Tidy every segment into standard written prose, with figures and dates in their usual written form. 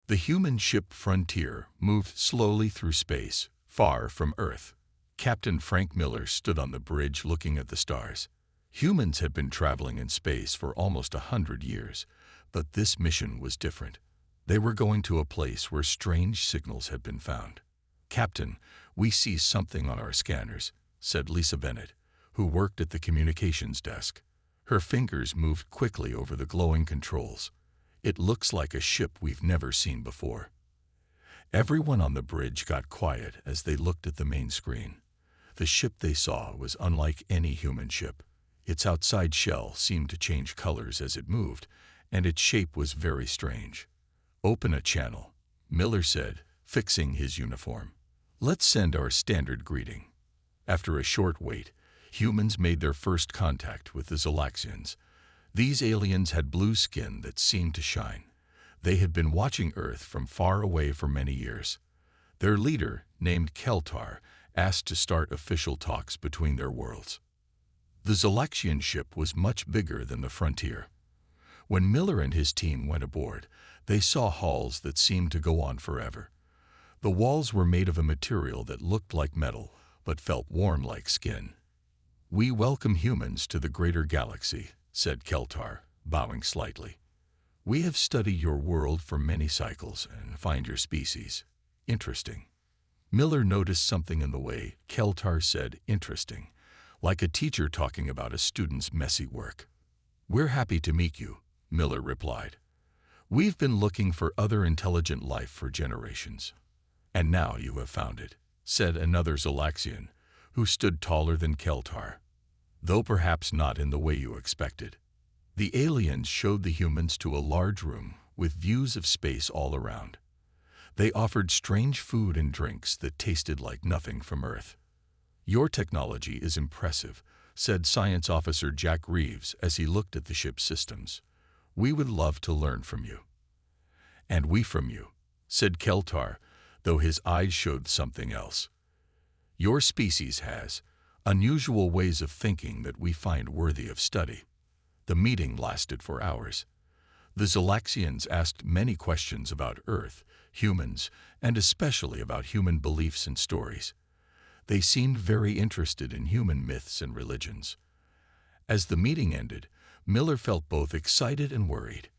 The human ship Frontier moved slowly through space, far from Earth. Captain Frank Miller stood on the bridge looking at the stars. Humans had been traveling in space for almost 100 years, but this mission was different. They were going to a place where strange signals had been found. "Captain, we see something on our scanners," said Lisa Bennett, who worked at the communications desk. Her fingers moved quickly over the glowing controls. "It looks like a ship we've never seen before." Everyone on the bridge got quiet as they looked at the main screen. The ship they saw was unlike any human ship. Its outside shell seemed to change colors as it moved, and its shape was very strange. "Open a channel," Miller said, fixing his uniform. "Let's send our standard greeting." After a short wait, humans made their first contact with the Zolaxians. These aliens had blue skin that seemed to shine. They had been watching Earth from far away for many years. Their leader, named Keltar, asked to start official talks between their worlds. The Zolaxian ship was much bigger than the Frontier. When Miller and his team went aboard, they saw halls that seemed to go on forever. The walls were made of a material that looked like metal, but felt warm like skin. "We welcome humans to the greater galaxy," said Keltar, bowing slightly. "We have studied your world for many cycles and find your species interesting." Miller noticed something in the way Keltar said "interesting," like a teacher talking about a student's messy work. "We're happy to meet you," Miller replied. "We've been looking for other intelligent life for generations." "And now you have found it," said another Zolaxian, who stood taller than Keltar, though perhaps not in the way you expected. The aliens showed the humans to a large room with views of space all around. They offered strange food and drinks that tasted like nothing from Earth. "Your technology is impressive," said Science Officer Jack Reeves as he looked at the ship's systems. "We would love to learn from you." "And we from you," said Keltar, though his eyes showed something else. "Your species has unusual ways of thinking that we find worthy of study." The meeting lasted for hours. The Zolaxians asked many questions about Earth, humans, and especially about human beliefs and stories. They seemed very interested in human myths and religions. As the meeting ended, Miller felt both excited and worried.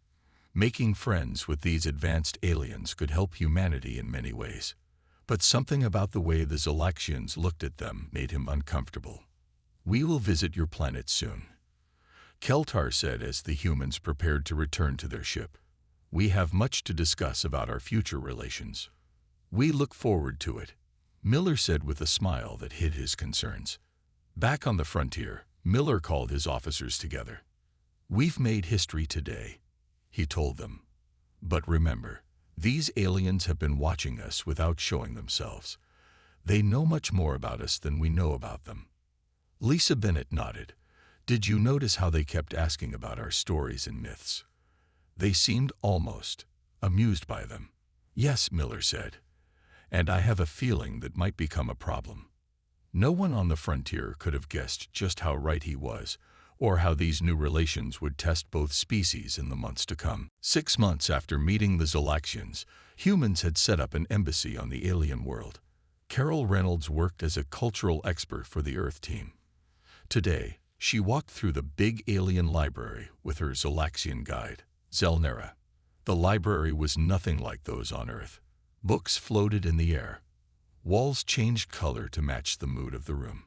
Making friends with these advanced aliens could help humanity in many ways. But something about the way the Zolaxians looked at them made him uncomfortable. "We will visit your planet soon," Keltar said as the humans prepared to return to their ship. "We have much to discuss about our future relations." "We look forward to it," Miller said with a smile that hid his concerns. Back on the Frontier, Miller called his officers together. "We've made history today," he told them. "But remember, these aliens have been watching us without showing themselves. They know much more about us than we know about them." Lisa Bennett nodded. "Did you notice how they kept asking about our stories and myths? They seemed almost amused by them." "Yes," Miller said. "And I have a feeling that might become a problem." No one on the Frontier could have guessed just how right he was, or how these new relations would test both species in the months to come. 6 months after meeting the Zolaxians, humans had set up an embassy on the alien world. Carol Reynolds worked as a cultural expert for the Earth team. Today, she walked through the big alien library with her Zolaxian guide, Zelnera. The library was nothing like those on Earth. Books floated in the air. Walls changed color to match the mood of the room.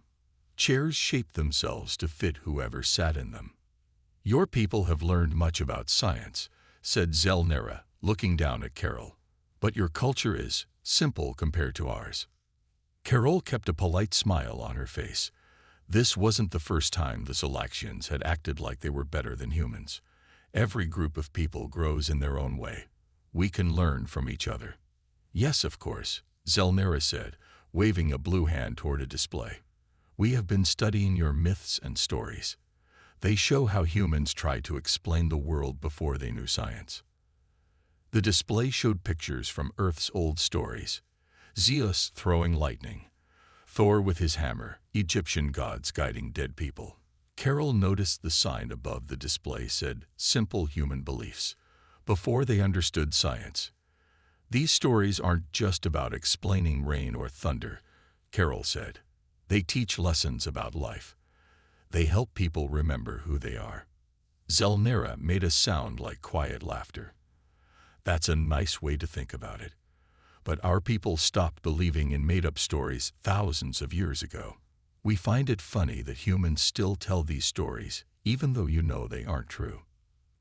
Chairs shaped themselves to fit whoever sat in them. "Your people have learned much about science," said Zelnera, looking down at Carol. "But your culture is simple compared to ours." Carol kept a polite smile on her face. This wasn't the first time the Zolaxians had acted like they were better than humans. Every group of people grows in their own way. We can learn from each other. "Yes, of course," Zelnera said, waving a blue hand toward a display. "We have been studying your myths and stories. They show how humans tried to explain the world before they knew science." The display showed pictures from Earth's old stories. Zeus throwing lightning, Thor with his hammer, Egyptian gods guiding dead people. Carol noticed the sign above the display said, "Simple Human Beliefs," before they understood science. These stories aren't just about explaining rain or thunder, Carol said. They teach lessons about life. They help people remember who they are. Zelnera made a sound like quiet laughter. That's a nice way to think about it. But our people stopped believing in made-up stories thousands of years ago. We find it funny that humans still tell these stories, even though you know they aren't true.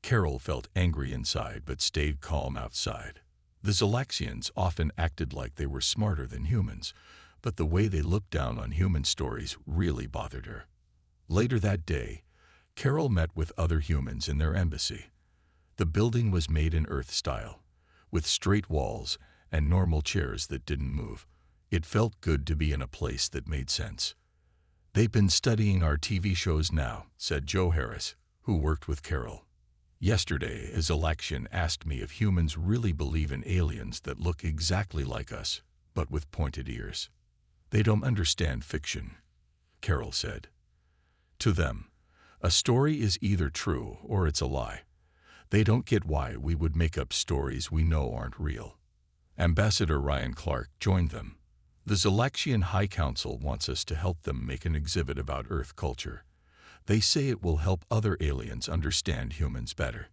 Carol felt angry inside but stayed calm outside. The Zelaxians often acted like they were smarter than humans, but the way they looked down on human stories really bothered her. Later that day, Carol met with other humans in their embassy. The building was made in Earth style, with straight walls and normal chairs that didn't move. It felt good to be in a place that made sense. "They've been studying our TV shows now," said Joe Harris, who worked with Carol. "Yesterday, a Zelaxian asked me if humans really believe in aliens that look exactly like us, but with pointed ears. They don't understand fiction," Carol said. "To them, a story is either true or it's a lie. They don't get why we would make up stories we know aren't real." Ambassador Ryan Clark joined them. "The Zelaxian High Council wants us to help them make an exhibit about Earth culture. They say it will help other aliens understand humans better."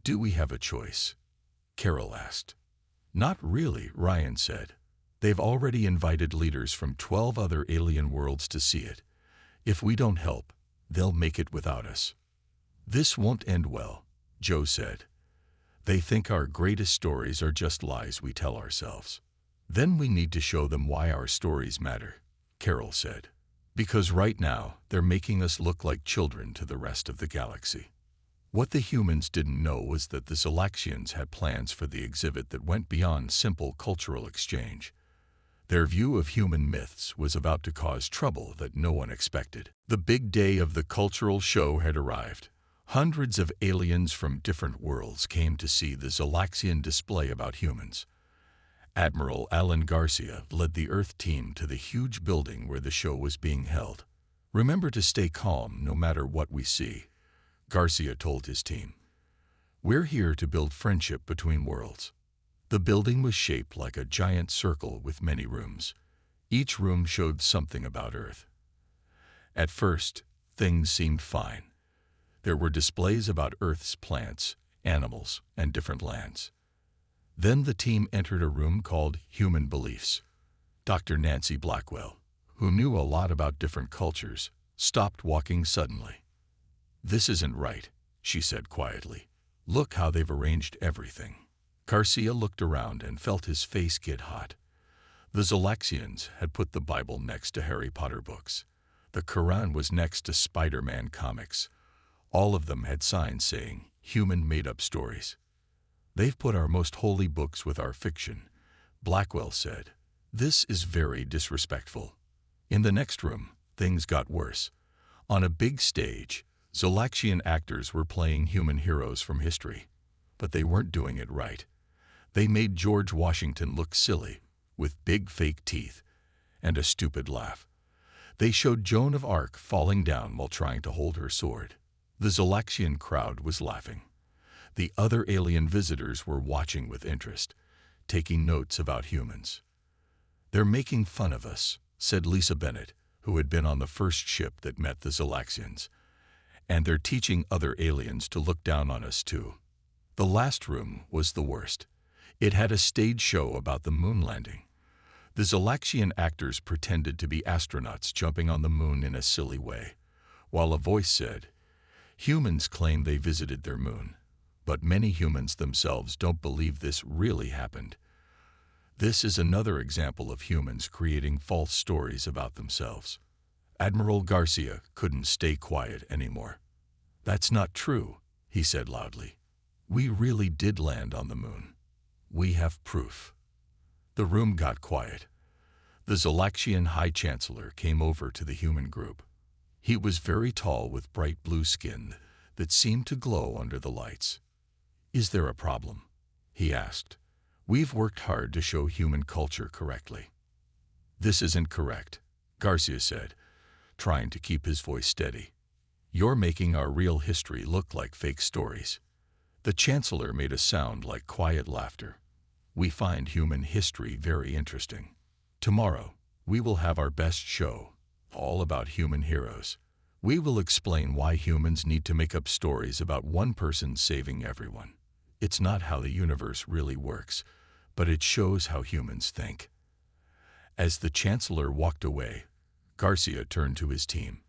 "Do we have a choice?" Carol asked. "Not really," Ryan said. "They've already invited leaders from 12 other alien worlds to see it. If we don't help, they'll make it without us." "This won't end well," Joe said. "They think our greatest stories are just lies we tell ourselves." "Then we need to show them why our stories matter," Carol said. "Because right now, they're making us look like children to the rest of the galaxy." What the humans didn't know was that the Zelaxians had plans for the exhibit that went beyond simple cultural exchange. Their view of human myths was about to cause trouble that no one expected. The big day of the cultural show had arrived. Hundreds of aliens from different worlds came to see the Zelaxian display about humans. Admiral Alan Garcia led the Earth team to the huge building where the show was being held. "Remember to stay calm no matter what we see," Garcia told his team. "We're here to build friendship between worlds." The building was shaped like a giant circle with many rooms. Each room showed something about Earth. At first, things seemed fine. There were displays about Earth's plants, animals, and different lands. Then the team entered a room called Human Beliefs. Dr. Nancy Blackwell, who knew a lot about different cultures, stopped walking suddenly. "This isn't right," she said quietly. "Look how they've arranged everything." Garcia looked around and felt his face get hot. The Zelaxians had put the Bible next to Harry Potter books. The Quran was next to Spider-Man comics. All of them had signs saying, "Human made-up stories." "They've put our most holy books with our fiction," Blackwell said. "This is very disrespectful." In the next room, things got worse. On a big stage, Zelaxian actors were playing human heroes from history. But they weren't doing it right. They made George Washington look silly, with big fake teeth, and a stupid laugh. They showed Joan of Arc falling down while trying to hold her sword. The Zelaxian crowd was laughing. The other alien visitors were watching with interest, taking notes about humans. "They're making fun of us," said Lisa Bennett, who had been on the first ship that met the Zelaxians. "And they're teaching other aliens to look down on us too." The last room was the worst. It had a stage show about the moon landing. The Zelaxian actors pretended to be astronauts jumping on the moon in a silly way, while a voice said, "Humans claim they visited their moon, but many humans themselves don't believe this really happened." This is another example of humans creating false stories about themselves. Admiral Garcia couldn't stay quiet anymore. "That's not true," he said loudly. "We really did land on the moon. We have proof." The room got quiet. The Zelaxian High Chancellor came over to the human group. He was very tall with bright blue skin that seemed to glow under the lights. "Is there a problem?" he asked. "We've worked hard to show human culture correctly." "This isn't correct," Garcia said, trying to keep his voice steady. "You're making our real history look like fake stories." The Chancellor made a sound like quiet laughter. We find human history very interesting. Tomorrow, we will have our best show, all about human heroes. We will explain why humans need to make up stories about one person saving everyone. It's not how the universe really works, but it shows how humans think. As the Chancellor walked away, Garcia turned to his team.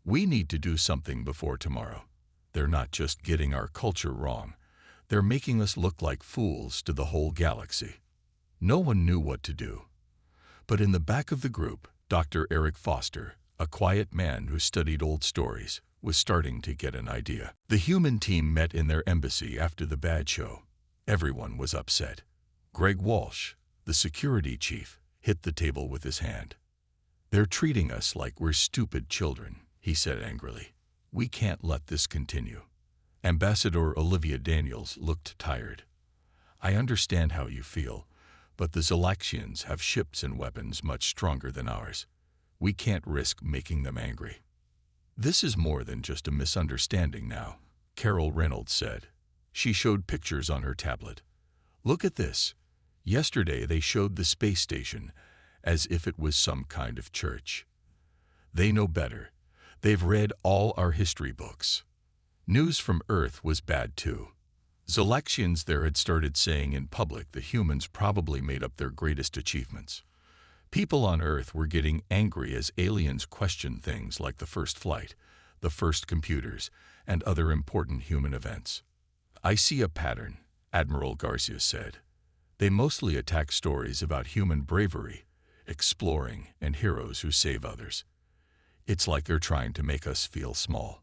We need to do something before tomorrow. They're not just getting our culture wrong. They're making us look like fools to the whole galaxy. No one knew what to do. But in the back of the group, Dr. Eric Foster, a quiet man who studied old stories, was starting to get an idea. The human team met in their embassy after the bad show. Everyone was upset. Greg Walsh, the security chief, hit the table with his hand. They're treating us like we're stupid children, he said angrily. We can't let this continue. Ambassador Olivia Daniels looked tired. I understand how you feel, but the Zalaxians have ships and weapons much stronger than ours. We can't risk making them angry. This is more than just a misunderstanding now, Carol Reynolds said. She showed pictures on her tablet. Look at this. Yesterday they showed the space station as if it was some kind of church. They know better. They've read all our history books. News from Earth was bad too. Zalaxians there had started saying in public the humans probably made up their greatest achievements. People on Earth were getting angry as aliens questioned things like the first flight, the first computers, and other important human events. I see a pattern, Admiral Garcia said. They mostly attack stories about human bravery, exploring, and heroes who save others. It's like they're trying to make us feel small.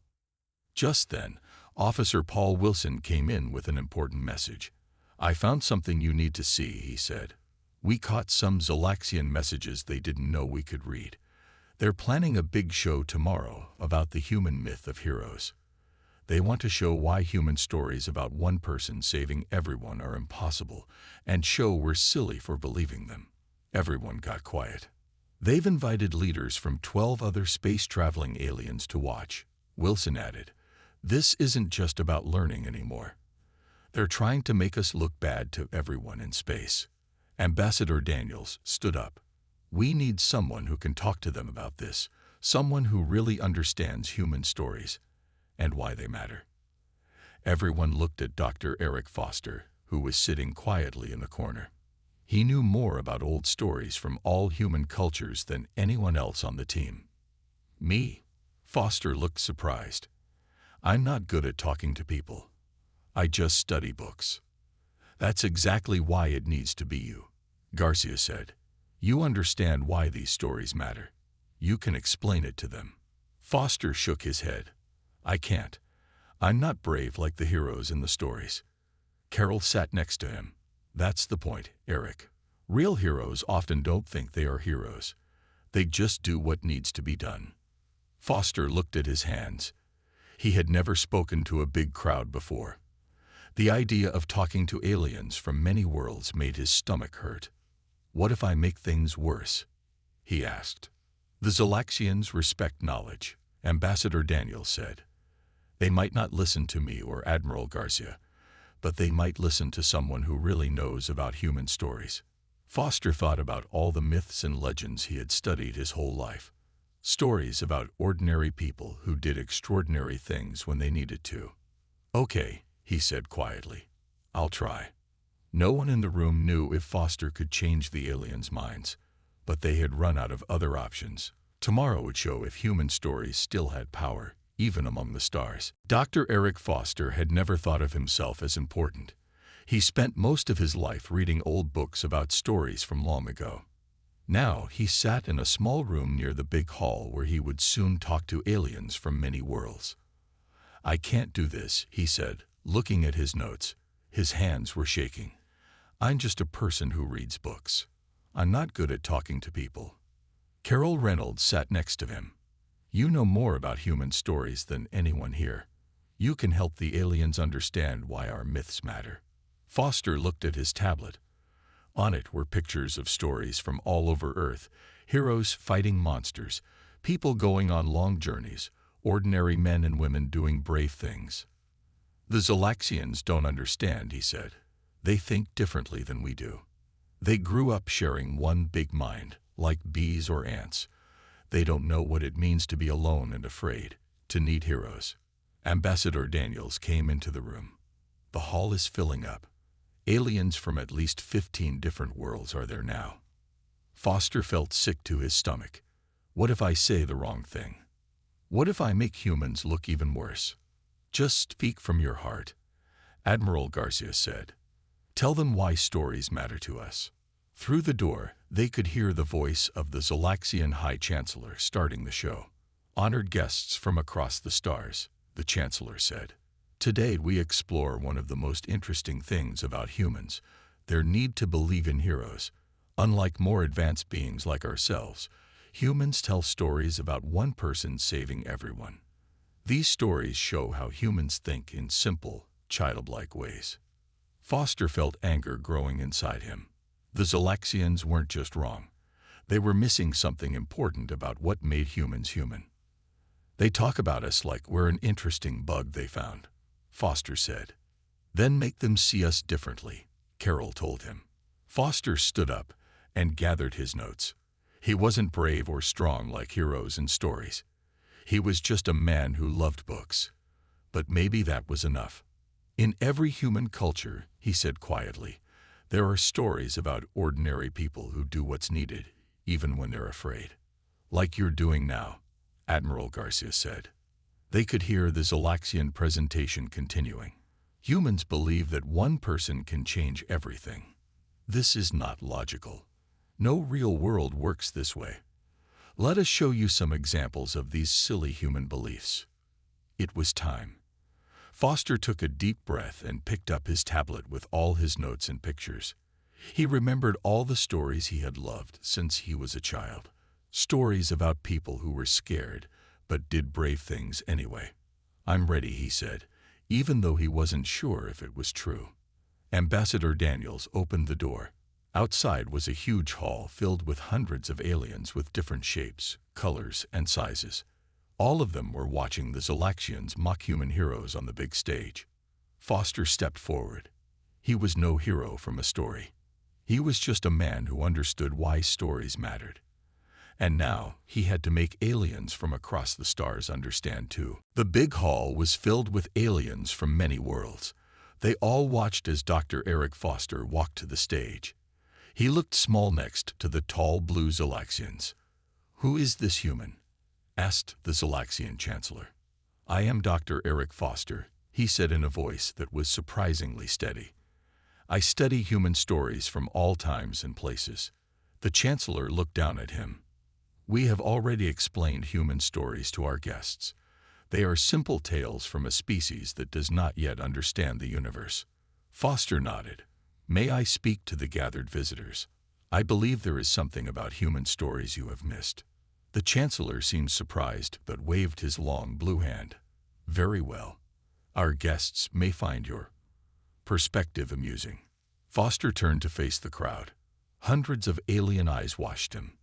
Just then, Officer Paul Wilson came in with an important message. I found something you need to see, he said. We caught some Zalaxian messages they didn't know we could read. They're planning a big show tomorrow about the human myth of heroes. They want to show why human stories about one person saving everyone are impossible, and show we're silly for believing them. Everyone got quiet. They've invited leaders from 12 other space-traveling aliens to watch, Wilson added. This isn't just about learning anymore. They're trying to make us look bad to everyone in space. Ambassador Daniels stood up. We need someone who can talk to them about this, someone who really understands human stories and why they matter. Everyone looked at Dr. Eric Foster, who was sitting quietly in the corner. He knew more about old stories from all human cultures than anyone else on the team. Me? Foster looked surprised. I'm not good at talking to people. I just study books. That's exactly why it needs to be you, Garcia said. You understand why these stories matter. You can explain it to them. Foster shook his head. I can't. I'm not brave like the heroes in the stories. Carol sat next to him. That's the point, Eric. Real heroes often don't think they are heroes. They just do what needs to be done. Foster looked at his hands. He had never spoken to a big crowd before. The idea of talking to aliens from many worlds made his stomach hurt. What if I make things worse? He asked. The Zalaxians respect knowledge, Ambassador Daniels said. They might not listen to me or Admiral Garcia, but they might listen to someone who really knows about human stories. Foster thought about all the myths and legends he had studied his whole life. Stories about ordinary people who did extraordinary things when they needed to. Okay, he said quietly. I'll try. No one in the room knew if Foster could change the aliens' minds, but they had run out of other options. Tomorrow would show if human stories still had power, even among the stars. Dr. Eric Foster had never thought of himself as important. He spent most of his life reading old books about stories from long ago. Now he sat in a small room near the big hall where he would soon talk to aliens from many worlds. I can't do this, he said, looking at his notes. His hands were shaking. I'm just a person who reads books. I'm not good at talking to people. Carol Reynolds sat next to him. You know more about human stories than anyone here. You can help the aliens understand why our myths matter. Foster looked at his tablet. On it were pictures of stories from all over Earth, heroes fighting monsters, people going on long journeys, ordinary men and women doing brave things. The Zalaxians don't understand, he said. They think differently than we do. They grew up sharing one big mind, like bees or ants. They don't know what it means to be alone and afraid, to need heroes. Ambassador Daniels came into the room. The hall is filling up. Aliens from at least 15 different worlds are there now. Foster felt sick to his stomach. What if I say the wrong thing? What if I make humans look even worse? Just speak from your heart, Admiral Garcia said. Tell them why stories matter to us. Through the door, they could hear the voice of the Zalaxian High Chancellor starting the show. Honored guests from across the stars, the Chancellor said. Today we explore one of the most interesting things about humans, their need to believe in heroes. Unlike more advanced beings like ourselves, humans tell stories about one person saving everyone. These stories show how humans think in simple, childlike ways. Foster felt anger growing inside him. The Zalaxians weren't just wrong. They were missing something important about what made humans human. They talk about us like we're an interesting bug they found, Foster said. Then make them see us differently, Carol told him. Foster stood up and gathered his notes. He wasn't brave or strong like heroes in stories. He was just a man who loved books. But maybe that was enough. In every human culture, he said quietly, there are stories about ordinary people who do what's needed, even when they're afraid. Like you're doing now, Admiral Garcia said. They could hear the Zalaxian presentation continuing. Humans believe that one person can change everything. This is not logical. No real world works this way. Let us show you some examples of these silly human beliefs. It was time. Foster took a deep breath and picked up his tablet with all his notes and pictures. He remembered all the stories he had loved since he was a child. Stories about people who were scared, but did brave things anyway. I'm ready, he said, even though he wasn't sure if it was true. Ambassador Daniels opened the door. Outside was a huge hall filled with hundreds of aliens with different shapes, colors, and sizes. All of them were watching the Zalaxians mock human heroes on the big stage. Foster stepped forward. He was no hero from a story. He was just a man who understood why stories mattered. And now he had to make aliens from across the stars understand too. The big hall was filled with aliens from many worlds. They all watched as Dr. Eric Foster walked to the stage. He looked small next to the tall blue Zalaxians. Who is this human? Asked the Zalaxian Chancellor. I am Dr. Eric Foster, he said in a voice that was surprisingly steady. I study human stories from all times and places. The Chancellor looked down at him. We have already explained human stories to our guests. They are simple tales from a species that does not yet understand the universe. Foster nodded. May I speak to the gathered visitors? I believe there is something about human stories you have missed. The Chancellor seemed surprised but waved his long blue hand. Very well. Our guests may find your perspective amusing. Foster turned to face the crowd. Hundreds of alien eyes watched him.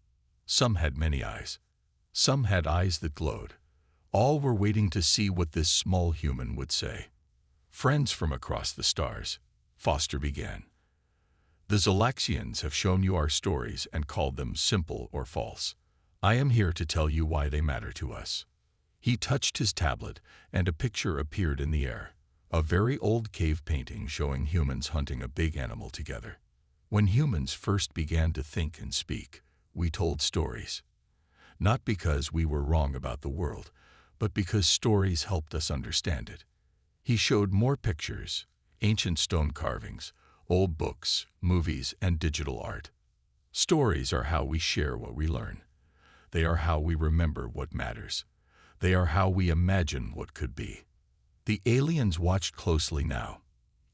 Some had many eyes. Some had eyes that glowed. All were waiting to see what this small human would say. Friends from across the stars, Foster began. The Zalaxians have shown you our stories and called them simple or false. I am here to tell you why they matter to us. He touched his tablet, and a picture appeared in the air. A very old cave painting showing humans hunting a big animal together. When humans first began to think and speak, we told stories. Not because we were wrong about the world, but because stories helped us understand it. He showed more pictures, ancient stone carvings, old books, movies, and digital art. Stories are how we share what we learn. They are how we remember what matters. They are how we imagine what could be. The aliens watched closely now.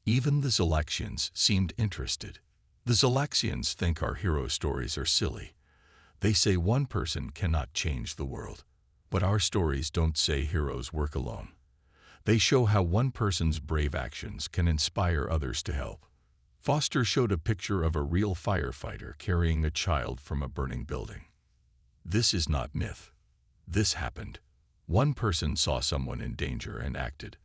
Even the Zalaxians seemed interested. The Zalaxians think our hero stories are silly. They say one person cannot change the world. But our stories don't say heroes work alone. They show how one person's brave actions can inspire others to help. Foster showed a picture of a real firefighter carrying a child from a burning building. This is not myth. This happened. One person saw someone in danger and acted.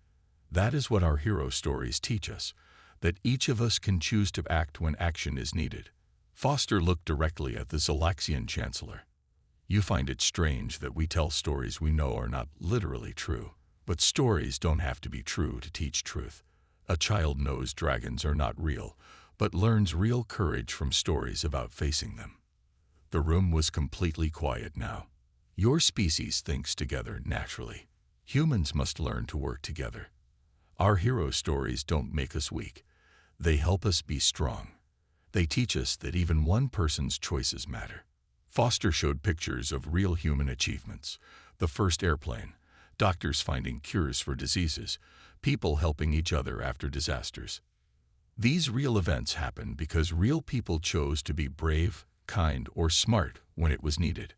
That is what our hero stories teach us. that each of us can choose to act when action is needed. Foster looked directly at the Zalaxian Chancellor. You find it strange that we tell stories we know are not literally true. But stories don't have to be true to teach truth. A child knows dragons are not real, but learns real courage from stories about facing them. The room was completely quiet now. Your species thinks together naturally. Humans must learn to work together. Our hero stories don't make us weak. They help us be strong. They teach us that even one person's choices matter. Foster showed pictures of real human achievements. The first airplane, doctors finding cures for diseases, people helping each other after disasters. These real events happened because real people chose to be brave, kind, or smart when it was needed.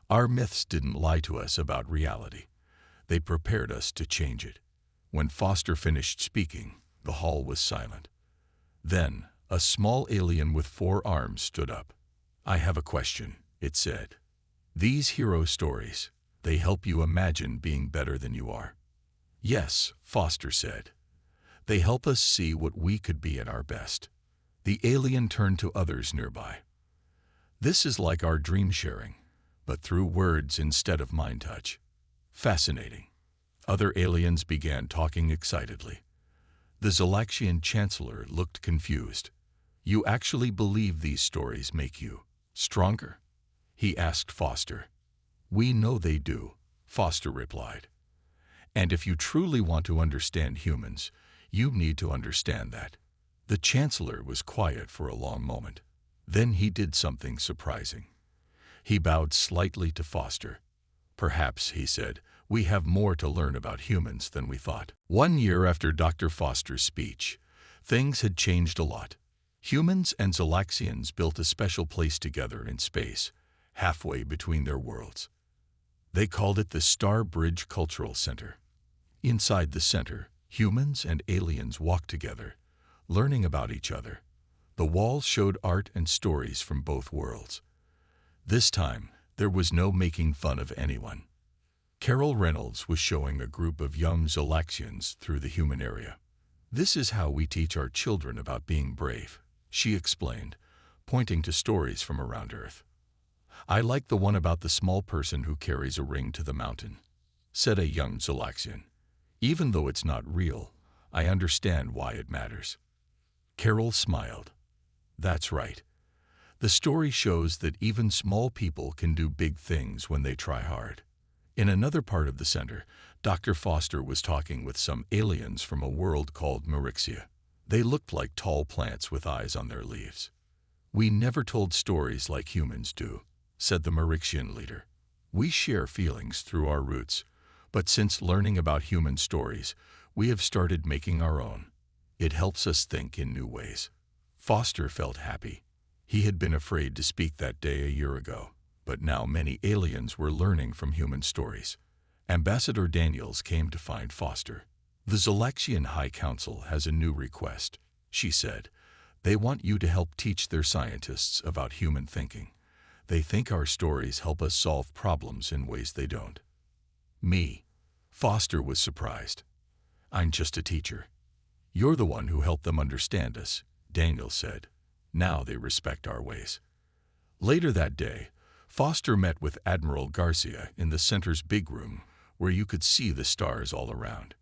Our myths didn't lie to us about reality. They prepared us to change it. When Foster finished speaking, the hall was silent. Then, a small alien with 4 arms stood up. I have a question, it said. These hero stories, they help you imagine being better than you are. Yes, Foster said. They help us see what we could be at our best. The alien turned to others nearby. This is like our dream sharing, but through words instead of mind touch. Fascinating. Other aliens began talking excitedly. The Zalaxian Chancellor looked confused. You actually believe these stories make you stronger? He asked Foster. We know they do, Foster replied. And if you truly want to understand humans, you need to understand that. The Chancellor was quiet for a long moment. Then he did something surprising. He bowed slightly to Foster. Perhaps, he said, we have more to learn about humans than we thought. 1 year after Dr. Foster's speech, things had changed a lot. Humans and Zalaxians built a special place together in space, halfway between their worlds. They called it the Star Bridge Cultural Center. Inside the center, humans and aliens walked together, learning about each other. The walls showed art and stories from both worlds. This time, there was no making fun of anyone. Carol Reynolds was showing a group of young Zalaxians through the human area. This is how we teach our children about being brave, she explained, pointing to stories from around Earth. I like the one about the small person who carries a ring to the mountain, said a young Zalaxian. Even though it's not real, I understand why it matters. Carol smiled. That's right. The story shows that even small people can do big things when they try hard. In another part of the center, Dr. Foster was talking with some aliens from a world called Merixia. They looked like tall plants with eyes on their leaves. We never told stories like humans do, said the Merixian leader. We share feelings through our roots, but since learning about human stories, we have started making our own. It helps us think in new ways. Foster felt happy. He had been afraid to speak that day a year ago, but now many aliens were learning from human stories. Ambassador Daniels came to find Foster. The Zalaxian High Council has a new request, she said. They want you to help teach their scientists about human thinking. They think our stories help us solve problems in ways they don't. Me. Foster was surprised. I'm just a teacher. You're the one who helped them understand us, Daniel said. Now they respect our ways. Later that day, Foster met with Admiral Garcia in the center's big room, where you could see the stars all around.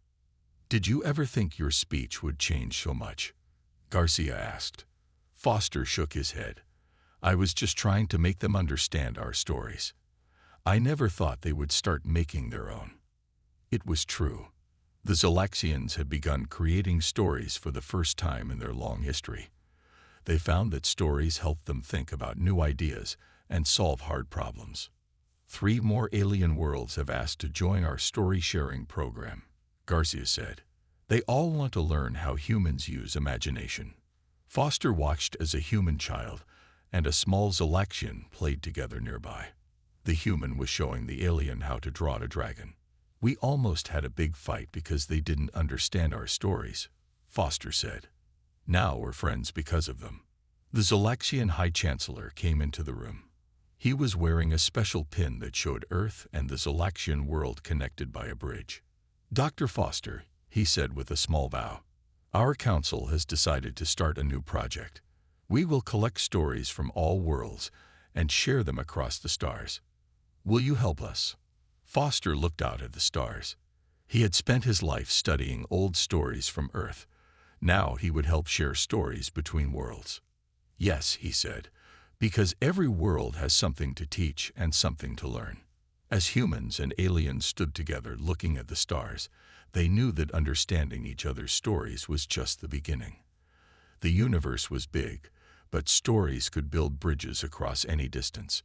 Did you ever think your speech would change so much? Garcia asked. Foster shook his head. I was just trying to make them understand our stories. I never thought they would start making their own. It was true. The Zalaxians had begun creating stories for the first time in their long history. They found that stories helped them think about new ideas and solve hard problems. 3 more alien worlds have asked to join our story-sharing program, Garcia said. They all want to learn how humans use imagination. Foster watched as a human child and a small Zalaxian played together nearby. The human was showing the alien how to draw a dragon. We almost had a big fight because they didn't understand our stories, Foster said. Now we're friends because of them. The Zalaxian High Chancellor came into the room. He was wearing a special pin that showed Earth and the Zalaxian world connected by a bridge. Dr. Foster, he said with a small bow. Our council has decided to start a new project. We will collect stories from all worlds and share them across the stars. Will you help us?" Foster looked out at the stars. He had spent his life studying old stories from Earth. Now he would help share stories between worlds. "Yes," he said, "because every world has something to teach and something to learn." As humans and aliens stood together looking at the stars, they knew that understanding each other's stories was just the beginning. The universe was big, but stories could build bridges across any distance.